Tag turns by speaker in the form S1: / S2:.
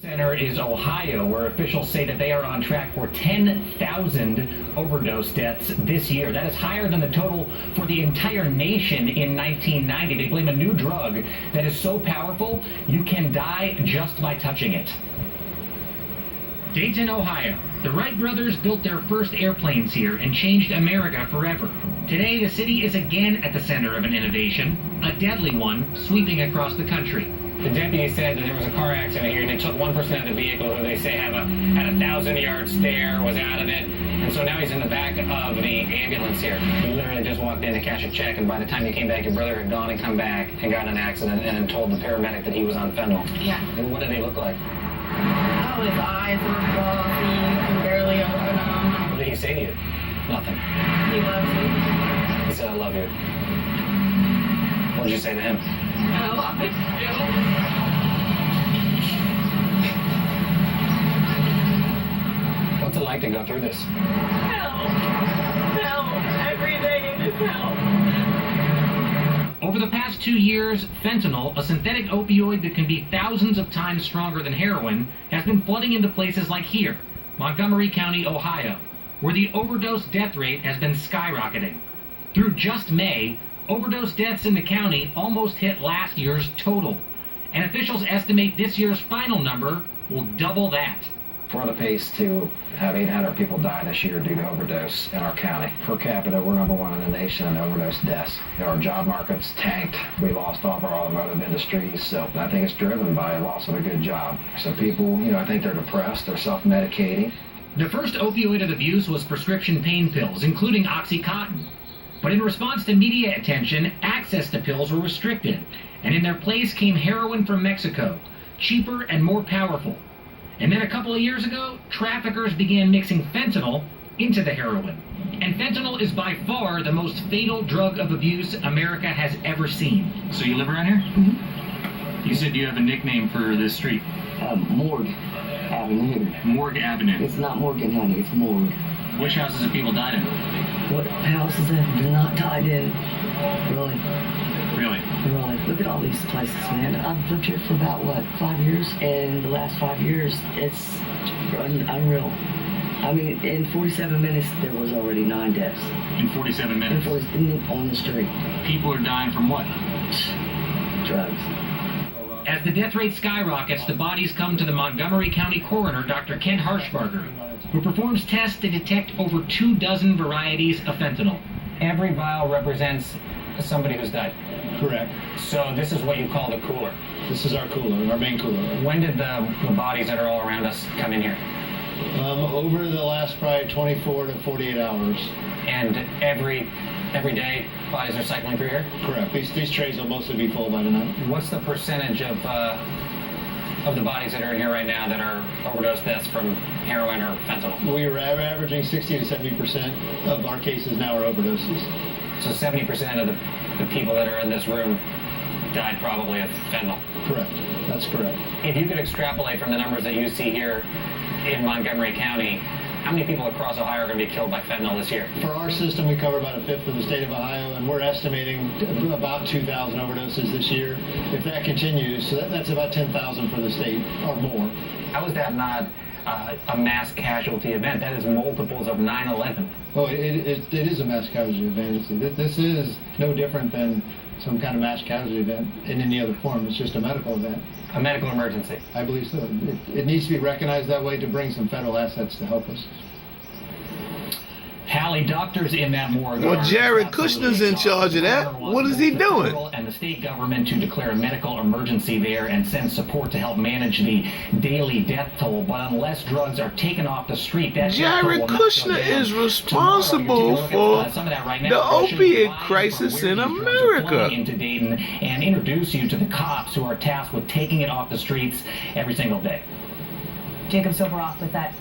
S1: Center is Ohio, where officials say that they are on track for 10,000 overdose deaths this year. That is higher than the total for the entire nation in 1990. They blame a new drug that is so powerful you can die just by touching it. Dayton, Ohio. The Wright brothers built their first airplanes here and changed America forever. Today, the city is again at the center of an innovation, a deadly one sweeping across the country. The deputy said that there was a car accident here, and they took one person out of the vehicle who they say had a 1,000-yard stare, was out of it, and so now he's in the back of the ambulance here. You literally just walked in to cash a check, and by the time you came back, your brother had gone and come back and got in an accident and told the paramedic that he was on fentanyl. Yeah. And what did they look like?
S2: Oh, his eyes were glossy. You can barely open them.
S1: What did he say to you? Nothing.
S2: He loves me.
S1: He said, I love you. What did you say to him?
S2: I love you.
S1: What's it like to go through this?
S2: Hell. Hell. Every day it is hell.
S1: Over the past 2 years, fentanyl, a synthetic opioid that can be thousands of times stronger than heroin, has been flooding into places like here, Montgomery County, Ohio, where the overdose death rate has been skyrocketing. Through just May, overdose deaths in the county almost hit last year's total, and officials estimate this year's final number will double that.
S3: We're on the pace to have 800 people die this year due to overdose in our county. Per capita, we're #1 in the nation in overdose deaths. Our job market's tanked. We lost all of our automotive industries, so I think it's driven by a loss of a good job. So people, I think they're depressed, they're self-medicating.
S1: The first opioid of abuse was prescription pain pills, including Oxycontin. But in response to media attention, access to pills were restricted, and in their place came heroin from Mexico, cheaper and more powerful. And then a couple of years ago, traffickers began mixing fentanyl into the heroin. And fentanyl is by far the most fatal drug of abuse America has ever seen. So you live around here?
S4: Mm-hmm.
S1: You said you have a nickname for this street.
S4: Morgue Avenue.
S1: Morgue Avenue.
S4: It's not Morgan, honey, it's Morgue.
S1: Which houses have people died in?
S4: What houses have not died in? Really?
S1: Really?
S4: Really. Look at all these places, man. I've lived here for about, 5 years? And the last 5 years, it's unreal. I mean, in 47 minutes, there was already 9 deaths.
S1: In 47 minutes?
S4: On the street.
S1: People are dying from what?
S4: Drugs.
S1: As the death rate skyrockets, the bodies come to the Montgomery County coroner, Dr. Kent Harshbarger, who performs tests to detect over 24 varieties of fentanyl. Every vial represents somebody who's died.
S5: Correct.
S1: So this is what you call the cooler.
S5: This is our cooler, our main cooler.
S1: When did the bodies that are all around us come in here?
S5: Over the last probably 24 to 48 hours.
S1: And every day bodies are cycling through here?
S5: Correct. These trays will mostly be full by tonight.
S1: What's the percentage of the bodies that are in here right now that are overdose deaths from heroin or fentanyl?
S5: We were averaging 60 to 70% of our cases now are overdoses.
S1: So 70% of the people that are in this room died probably of fentanyl?
S5: Correct. That's correct.
S1: If you could extrapolate from the numbers that you see here in Montgomery County, how many people across Ohio are going to be killed by fentanyl this year?
S5: For our system, we cover about 1/5 of the state of Ohio, and we're estimating about 2,000 overdoses this year. If that continues, so that's about 10,000 for the state or more.
S1: How is that not a mass casualty event? That is multiples of 9/11.
S5: Oh, it is a mass casualty event. This is no different than some kind of mass casualty event in any other form. It's just a medical event.
S1: A medical emergency.
S5: I believe so. It needs to be recognized that way to bring some federal assets to help us.
S1: Hallie, doctors in that morgue.
S6: Well, Jerrod Cushner's in charge of that. What is he doing?
S1: And the state government to declare a medical emergency there and send support to help manage the daily death toll. But unless drugs are taken off the street, that
S6: Jerrod Cushner is responsible for the opiate crisis in America.
S1: Into Dayton and introduce you to the cops who are tasked with taking it off the streets every single day.
S7: Jacob Silveroff with that.